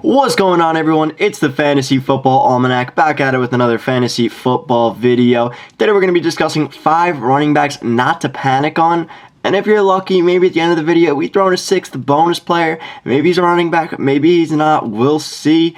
What's going on, everyone? It's the Fantasy Football Almanac, back at it with another fantasy football video. Today we're going to be discussing 5 running backs not to panic on. And if you're lucky, maybe at the end of the video, we throw in a 6th bonus player. Maybe he's a running back, maybe he's not, we'll see.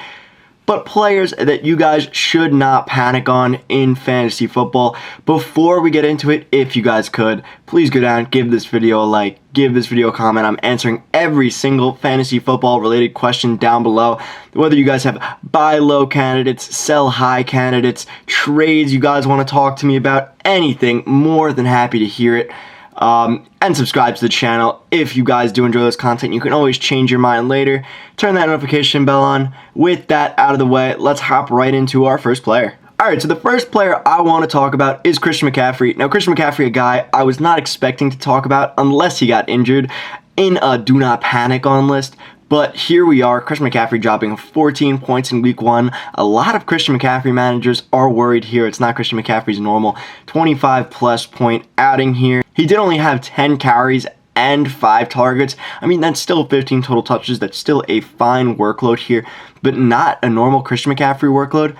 But players that you guys should not panic on in fantasy football. Before we get into it, if you guys could, please go down, give this video a like, give this video a comment. I'm answering every single fantasy football related question down below. Whether you guys have buy low candidates, sell high candidates, trades you guys want to talk to me about, anything, more than happy to hear it. And subscribe to the channel if you guys do enjoy this content. You can always change your mind later. Turn that notification bell on. With that out of the way, let's hop right into our first player. Alright, so the first player I want to talk about is Christian McCaffrey. Now, Christian McCaffrey, a guy I was not expecting to talk about unless he got injured in a do not panic on list. But here we are, Christian McCaffrey dropping 14 points in week 1. A lot of Christian McCaffrey managers are worried here. It's not Christian McCaffrey's normal 25 plus point outing here. He did only have 10 carries and 5 targets. I mean, that's still 15 total touches. That's still a fine workload here, but not a normal Christian McCaffrey workload.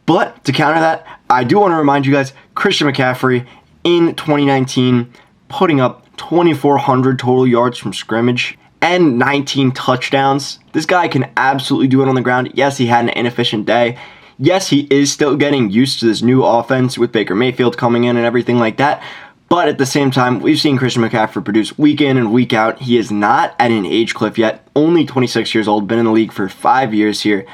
But to counter that, I do want to remind you guys, Christian McCaffrey in 2019 putting up 2,400 total yards from scrimmage and 19 touchdowns. This guy can absolutely do it on the ground. Yes, he had an inefficient day. Yes, he is still getting used to this new offense with Baker Mayfield coming in and everything like that. But at the same time, we've seen Christian McCaffrey produce week in and week out. He is not at an age cliff yet. Only 26 years old, been in the league for 5 years here.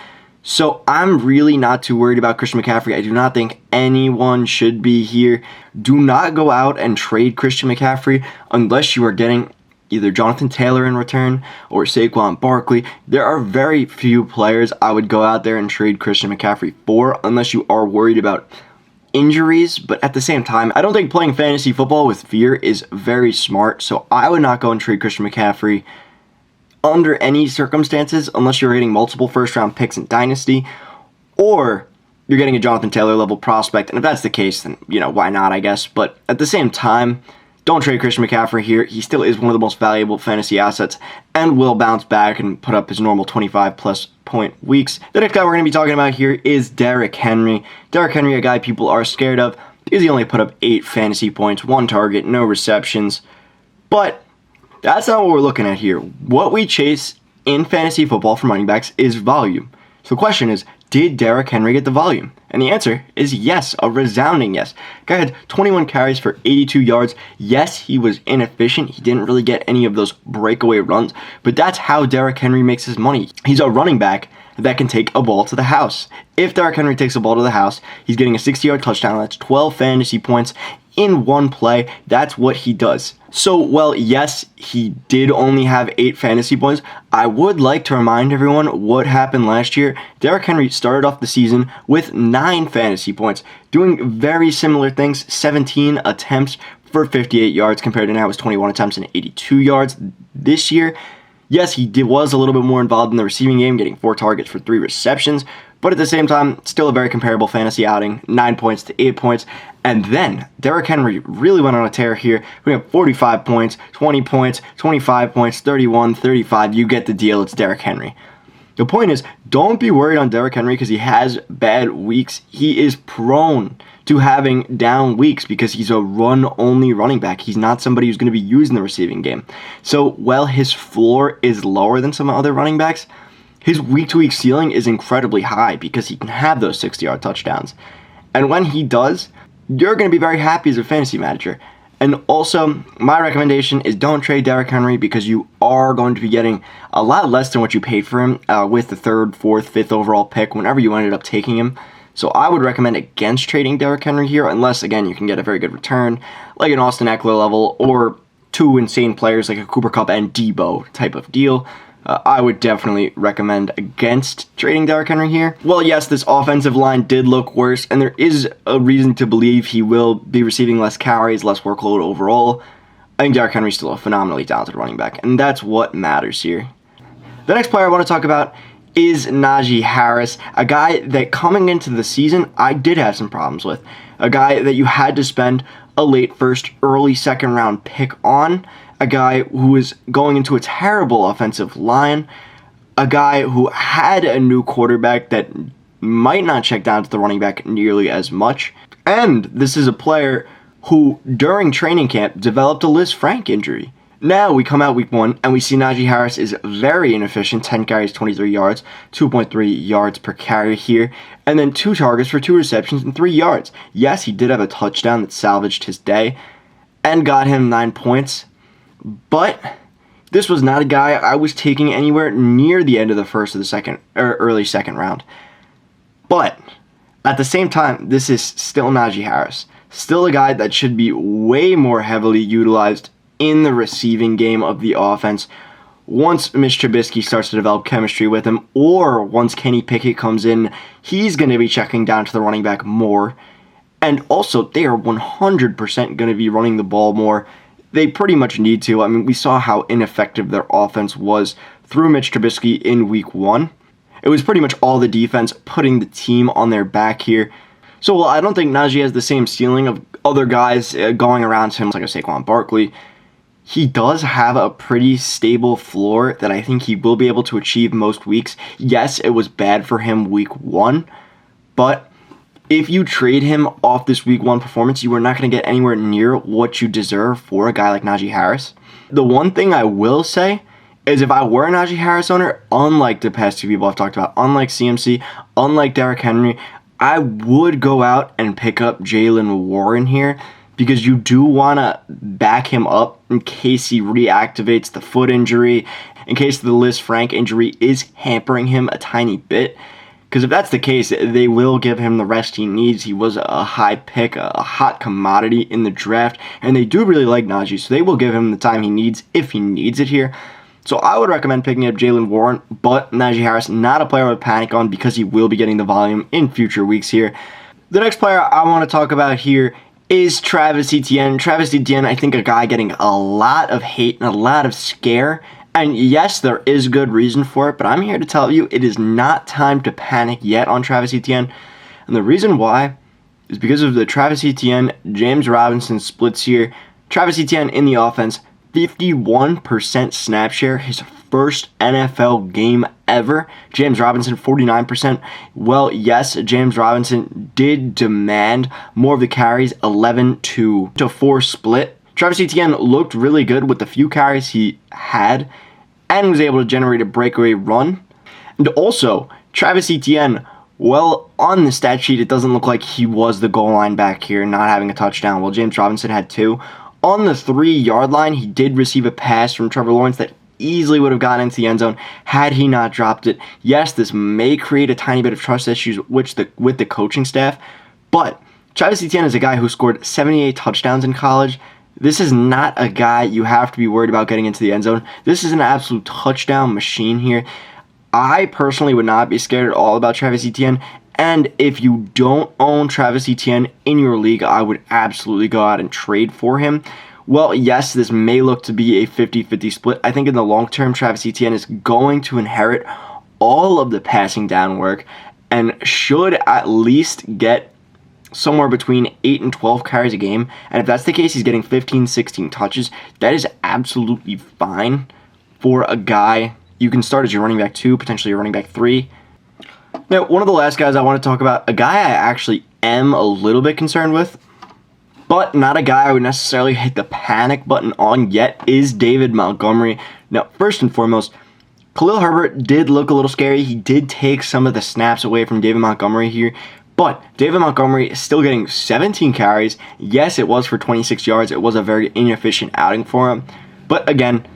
So I'm really not too worried about Christian McCaffrey. I do not think anyone should be here. Do not go out and trade Christian McCaffrey unless you are getting either Jonathan Taylor in return or Saquon Barkley. There are very few players I would go out there and trade Christian McCaffrey for unless you are worried about injuries. But at the same time, I don't think playing fantasy football with fear is very smart. So I would not go and trade Christian McCaffrey under any circumstances unless you're getting multiple first-round picks in Dynasty or you're getting a Jonathan Taylor level prospect. And if that's the case, then, why not, I guess. But at the same time, don't trade Christian McCaffrey here. He still is one of the most valuable fantasy assets and will bounce back and put up his normal 25-plus point weeks. The next guy we're going to be talking about here is Derrick Henry. Derrick Henry, a guy people are scared of because he only put up 8 fantasy points, 1 target, no receptions. But that's not what we're looking at here. What we chase in fantasy football for running backs is volume. So the question is, did Derrick Henry get the volume? And the answer is yes, a resounding yes. Guy had 21 carries for 82 yards. Yes, he was inefficient. He didn't really get any of those breakaway runs, but that's how Derrick Henry makes his money. He's a running back that can take a ball to the house. If Derrick Henry takes a ball to the house, he's getting a 60-yard touchdown. That's 12 fantasy points in one play. That's what he does. So, well, yes, he did only have 8 fantasy points. I would like to remind everyone what happened last year. Derrick Henry started off the season with 9 fantasy points, doing very similar things, 17 attempts for 58 yards compared to now his 21 attempts and 82 yards this year. Yes, he was a little bit more involved in the receiving game, getting 4 targets for 3 receptions, but at the same time, still a very comparable fantasy outing, 9 points to 8 points. And then Derrick Henry really went on a tear here. We have 45 points, 20 points, 25 points, 31, 35. You get the deal. It's Derrick Henry. The point is, don't be worried on Derrick Henry because he has bad weeks. He is prone to having down weeks because he's a run-only running back. He's not somebody who's going to be used in the receiving game. So while his floor is lower than some other running backs, his week-to-week ceiling is incredibly high because he can have those 60-yard touchdowns. And when he does, you're going to be very happy as a fantasy manager. And also, my recommendation is don't trade Derrick Henry because you are going to be getting a lot less than what you paid for him with the 3rd, 4th, 5th overall pick whenever you ended up taking him. So I would recommend against trading Derrick Henry here unless, again, you can get a very good return like an Austin Eckler level or 2 insane players like a Cooper Kupp and Debo type of deal. I would definitely recommend against trading Derrick Henry here. Well, yes, this offensive line did look worse, and there is a reason to believe he will be receiving less carries, less workload overall. I think Derrick Henry's still a phenomenally talented running back, and that's what matters here. The next player I want to talk about is Najee Harris, a guy that coming into the season I did have some problems with. A guy that you had to spend a late first, early second round pick on. A guy who is going into a terrible offensive line. a guy who had a new quarterback that might not check down to the running back nearly as much. And this is a player who, during training camp, developed a Liz Frank injury. Now we come out week 1 and we see Najee Harris is very inefficient, 10 carries, 23 yards, 2.3 yards per carry here, and then 2 targets for 2 receptions and 3 yards. Yes, he did have a touchdown that salvaged his day and got him 9 points, but this was not a guy I was taking anywhere near the end of the first or the second or early second round. But at the same time, this is still Najee Harris, still a guy that should be way more heavily utilized in the receiving game of the offense once Mitch Trubisky starts to develop chemistry with him, or once Kenny Pickett comes in, he's going to be checking down to the running back more. And also, they are 100% going to be running the ball more. They pretty much need to. I mean, we saw how ineffective their offense was through Mitch Trubisky in week 1. It was pretty much all the defense putting the team on their back here. So, while I don't think Najee has the same ceiling of other guys going around him, like a Saquon Barkley, he does have a pretty stable floor that I think he will be able to achieve most weeks. Yes, it was bad for him week 1, but if you trade him off this week 1 performance, you are not going to get anywhere near what you deserve for a guy like Najee Harris. The one thing I will say is if I were a Najee Harris owner, unlike the past 2 people I've talked about, unlike CMC, unlike Derrick Henry, I would go out and pick up Jaylen Warren here, because you do want to back him up in case he reactivates the foot injury, in case the Liz Frank injury is hampering him a tiny bit. Because if that's the case, they will give him the rest he needs. He was a high pick, a hot commodity in the draft, and they do really like Najee, so they will give him the time he needs if he needs it here. So I would recommend picking up Jaylen Warren, but Najee Harris, not a player I would panic on because he will be getting the volume in future weeks here. The next player I want to talk about here is Travis Etienne. Travis Etienne, I think a guy getting a lot of hate and a lot of scare. And yes, there is good reason for it, but I'm here to tell you it is not time to panic yet on Travis Etienne. And the reason why is because of the Travis Etienne, James Robinson splits here. Travis Etienne in the offense, 51% snap share, his first NFL game ever. James Robinson, 49%. Well, yes, James Robinson did demand more of the carries, 11 to 4 split. Travis Etienne looked really good with the few carries he had and was able to generate a breakaway run. And also, Travis Etienne, well, on the stat sheet, it doesn't look like he was the goal line back here, not having a touchdown. Well, James Robinson had 2. On the 3-yard line, he did receive a pass from Trevor Lawrence that easily would have gotten into the end zone had he not dropped it. Yes, this may create a tiny bit of trust issues with the coaching staff, but Travis Etienne is a guy who scored 78 touchdowns in college. This is not a guy you have to be worried about getting into the end zone. This is an absolute touchdown machine here. I personally would not be scared at all about Travis Etienne, and if you don't own Travis Etienne in your league, I would absolutely go out and trade for him. Well, yes, this may look to be a 50-50 split. I think in the long term, Travis Etienne is going to inherit all of the passing down work and should at least get somewhere between 8 and 12 carries a game. And if that's the case, he's getting 15, 16 touches. That is absolutely fine for a guy you can start as your running back 2, potentially your running back 3. Now, one of the last guys I want to talk about, a guy I actually am a little bit concerned with, but not a guy I would necessarily hit the panic button on yet, is David Montgomery. Now, first and foremost, Khalil Herbert did look a little scary. He did take some of the snaps away from David Montgomery here, but David Montgomery is still getting 17 carries. Yes, it was for 26 yards. It was a very inefficient outing for him, but again,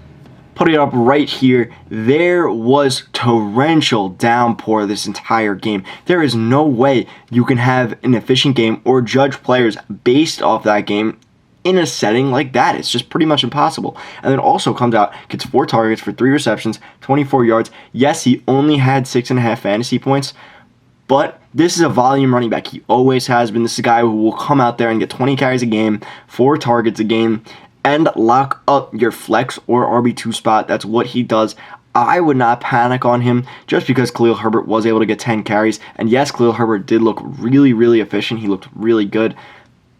putting it up right here, there was torrential downpour this entire game. There is no way you can have an efficient game or judge players based off that game in a setting like that. It's just pretty much impossible. And then also comes out, gets 4 targets for 3 receptions, 24 yards. Yes, he only had 6.5 fantasy points, but this is a volume running back. He always has been. This is a guy who will come out there and get 20 carries a game, 4 targets a game, and lock up your flex or RB2 spot. That's what he does. I would not panic on him just because Khalil Herbert was able to get 10 carries. And yes, Khalil Herbert did look really, really efficient. He looked really good.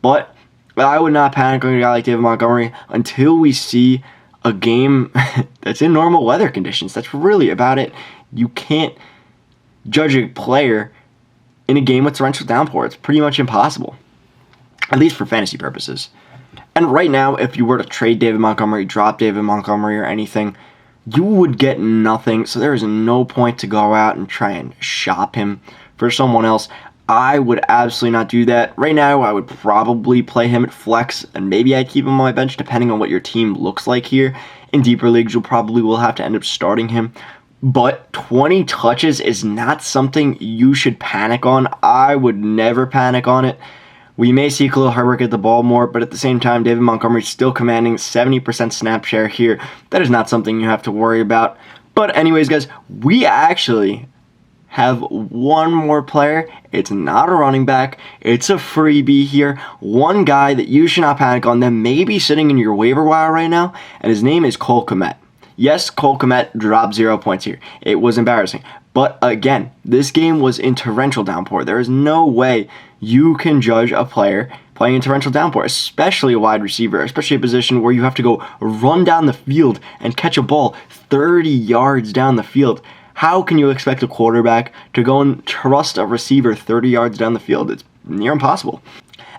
But I would not panic on a guy like David Montgomery until we see a game that's in normal weather conditions. That's really about it. You can't judge a player in a game with torrential downpour. It's pretty much impossible, at least for fantasy purposes. And right now, if you were to trade David Montgomery, drop David Montgomery or anything, you would get nothing. So there is no point to go out and try and shop him for someone else. I would absolutely not do that. Right now, I would probably play him at flex, and maybe I'd keep him on my bench depending on what your team looks like here. In deeper leagues, you probably will have to end up starting him. But 20 touches is not something you should panic on. I would never panic on it. We may see Khalil Herbert get the ball more, but at the same time, David Montgomery is still commanding 70% snap share here. That is not something you have to worry about. But anyways, guys, we actually have one more player. It's not a running back. It's a freebie here. One guy that you should not panic on that may be sitting in your waiver wire right now, and his name is Cole Kmet. Yes, Cole Kmet dropped 0 points here. It was embarrassing. But again, this game was in torrential downpour. There is no way you can judge a player playing in torrential downpour, especially a wide receiver, especially a position where you have to go run down the field and catch a ball 30 yards down the field. How can you expect a quarterback to go and trust a receiver 30 yards down the field? It's near impossible.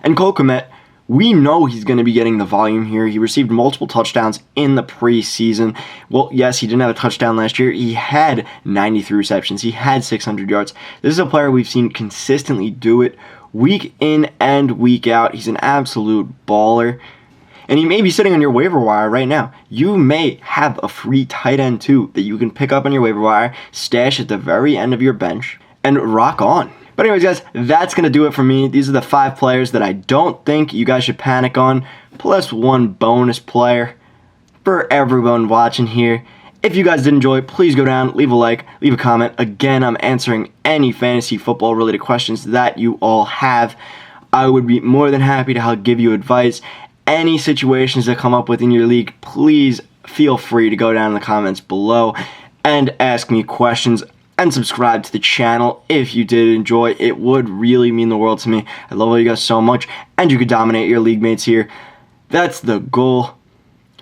And Cole Kmet, we know he's going to be getting the volume here. He received multiple touchdowns in the preseason. Well, yes, he didn't have a touchdown last year. He had 93 receptions. He had 600 yards. This is a player we've seen consistently do it week in and week out. He's an absolute baller. And he may be sitting on your waiver wire right now. You may have a free tight end too that you can pick up on your waiver wire, stash at the very end of your bench, and rock on. But anyways, guys, that's going to do it for me. These are the 5 players that I don't think you guys should panic on, plus one bonus player for everyone watching here. If you guys did enjoy, please go down, leave a like, leave a comment. Again, I'm answering any fantasy football related questions that you all have. I would be more than happy to help give you advice. Any situations that come up within your league, please feel free to go down in the comments below and ask me questions, and subscribe to the channel if you did enjoy. It would really mean the world to me. I love all you guys so much, and you could dominate your league mates here. That's the goal.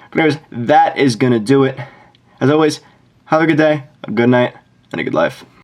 But anyways, that is going to do it. As always, have a good day, a good night, and a good life.